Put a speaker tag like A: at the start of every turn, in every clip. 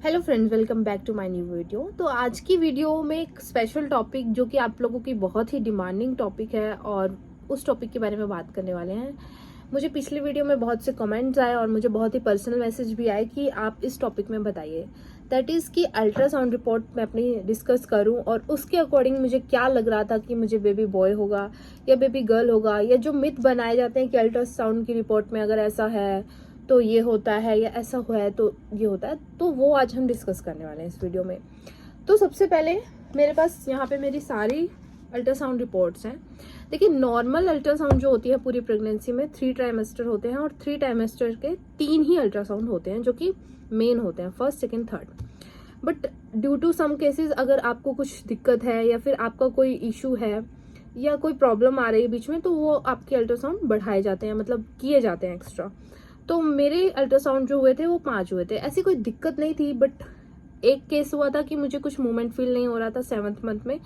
A: Hello friends, welcome back to my new video. तो आज की वीडियो में एक स्पेशल टॉपिक जो कि आप लोगों की बहुत ही डिमांडिंग टॉपिक है और उस टॉपिक के बारे में बात करने वाले हैं। मुझे पिछली वीडियो में बहुत से कमेंट्स आए और मुझे बहुत ही पर्सनल मैसेज भी आए कि आप इस टॉपिक में बताइए, दैट इज़ कि अल्ट्रासाउंड रिपोर्ट मैं अपनी डिस्कस करूं और उसके अकॉर्डिंग मुझे क्या लग रहा था कि मुझे बेबी बॉय होगा या बेबी गर्ल होगा, या जो मिथ बनाए जाते हैं कि अल्ट्रासाउंड की रिपोर्ट में अगर ऐसा है तो ये होता है या ऐसा हुआ है तो ये होता है, तो वो आज हम डिस्कस करने वाले हैं इस वीडियो में। तो सबसे पहले मेरे पास यहाँ पे मेरी सारी अल्ट्रासाउंड रिपोर्ट्स हैं। देखिए, नॉर्मल अल्ट्रासाउंड जो होती है पूरी प्रेगनेंसी में 3 ट्राइमेस्टर होते हैं और 3 ट्राइमेस्टर के 3 ही अल्ट्रासाउंड होते हैं जो कि मेन होते हैं, first second third. But due to some cases अगर आपको कुछ दिक्कत है या फिर आपका कोई इशू है या कोई प्रॉब्लम आ रही है बीच में, तो वो आपके अल्ट्रासाउंड बढ़ाए जाते हैं, मतलब किए जाते हैं एक्स्ट्रा। तो मेरे अल्ट्रासाउंड जो हुए थे वो 5 हुए थे। ऐसी कोई दिक्कत नहीं थी, बट एक केस हुआ था कि मुझे कुछ मूवमेंट फील नहीं हो रहा था 7th मंथ में,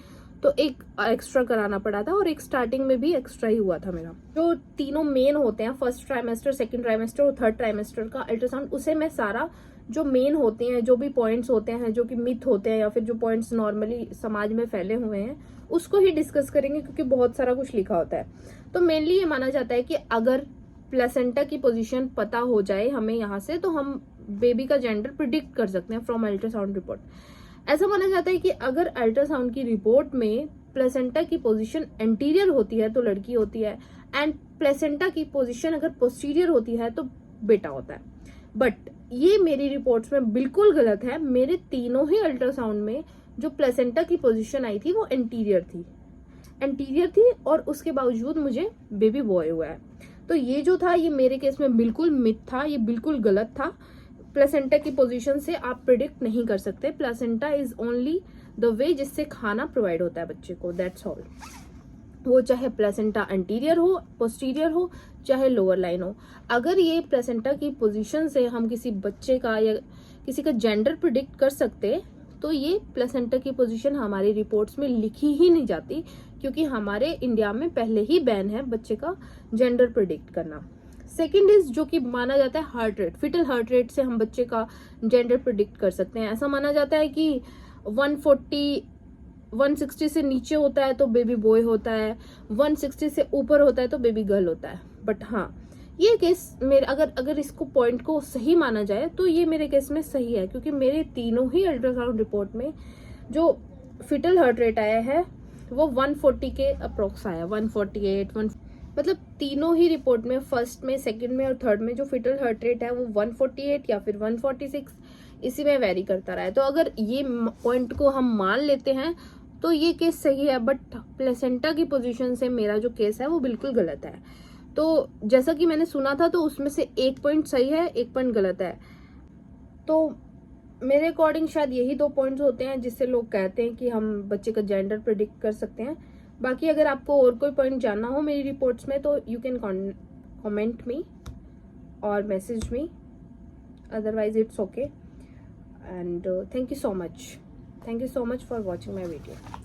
A: तो एक एक्स्ट्रा कराना पड़ा था और एक स्टार्टिंग में भी एक्स्ट्रा ही हुआ था मेरा। जो तीनों मेन होते हैं, फर्स्ट ट्राइमेस्टर, सेकंड ट्राइमेस्टर और थर्ड ट्राइमेस्टर का अल्ट्रासाउंड, उसे मैं सारा जो मेन होते हैं, जो भी पॉइंट्स होते हैं, जो कि मिथ होते हैं या फिर जो पॉइंट्स नॉर्मली समाज में फैले हुए हैं, उसको ही डिस्कस करेंगे क्योंकि बहुत सारा कुछ लिखा होता है। तो मेनली ये माना जाता है कि अगर प्लेसेंटा की पोजीशन पता हो जाए हमें यहाँ से, तो हम बेबी का जेंडर प्रिडिक्ट कर सकते हैं फ्रॉम अल्ट्रासाउंड रिपोर्ट। ऐसा माना जाता है कि अगर अल्ट्रासाउंड की रिपोर्ट में प्लेसेंटा की पोजीशन एंटीरियर होती है तो लड़की होती है, एंड प्लेसेंटा की पोजीशन अगर पोस्टीरियर होती है तो बेटा होता है। बट ये मेरी रिपोर्ट्स में बिल्कुल गलत है। मेरे तीनों ही अल्ट्रासाउंड में जो प्लेसेंटा की पोजीशन आई थी वो एंटीरियर थी और उसके बावजूद मुझे बेबी बॉय हुआ है। तो ये जो था, ये मेरे केस में बिल्कुल मिथ था, ये बिल्कुल गलत था। प्लेसेंटा की पोजीशन से आप प्रिडिक्ट नहीं कर सकते। Placenta is only the way जिससे खाना प्रोवाइड होता है बच्चे को, दैट्स ऑल। वो चाहे प्लेसेंटा एंटीरियर हो, पोस्टीरियर हो, चाहे लोअर लाइन हो। अगर ये प्लेसेंटा की पोजीशन से हम किसी बच्चे का या किसी का जेंडर प्रिडिक्ट कर सकते, तो ये प्लेसेंटा की पोजीशन हमारी रिपोर्ट्स में लिखी ही नहीं जाती, क्योंकि हमारे इंडिया में पहले ही बैन है बच्चे का जेंडर प्रिडिक्ट करना। सेकेंड इज जो कि माना जाता है heart rate, foetal heart rate से हम बच्चे का जेंडर प्रिडिक्ट कर सकते हैं। ऐसा माना जाता है कि 160 से नीचे होता है तो बेबी बॉय होता है, 160 से ऊपर होता है तो बेबी गर्ल होता है। बट हाँ, ये केस मेरे अगर इसको पॉइंट को सही माना जाए तो ये मेरे केस में सही है, क्योंकि मेरे तीनों ही अल्ट्रासाउंड रिपोर्ट में जो फिटल हार्ट रेट आया है वो 140 के अप्रोक्स आया, 148 मतलब तीनों ही रिपोर्ट में, फर्स्ट में, सेकंड में और थर्ड में जो फिटल हार्ट रेट है वो 148 या फिर 146 इसी में वेरी करता रहा है। तो अगर ये पॉइंट को हम मान लेते हैं तो ये केस सही है। बट प्लेसेंटा की पोजीशन से मेरा जो केस है वो बिल्कुल गलत है। तो जैसा कि मैंने सुना था तो उसमें से एक पॉइंट सही है, एक पॉइंट गलत है। तो मेरे अकॉर्डिंग शायद यही 2 पॉइंट्स होते हैं जिससे लोग कहते हैं कि हम बच्चे का जेंडर प्रिडिक्ट कर सकते हैं। बाकी अगर आपको और कोई पॉइंट जानना हो मेरी रिपोर्ट्स में तो यू कैन कमेंट मी और message me, otherwise it's okay. And thank you so much for watching my video.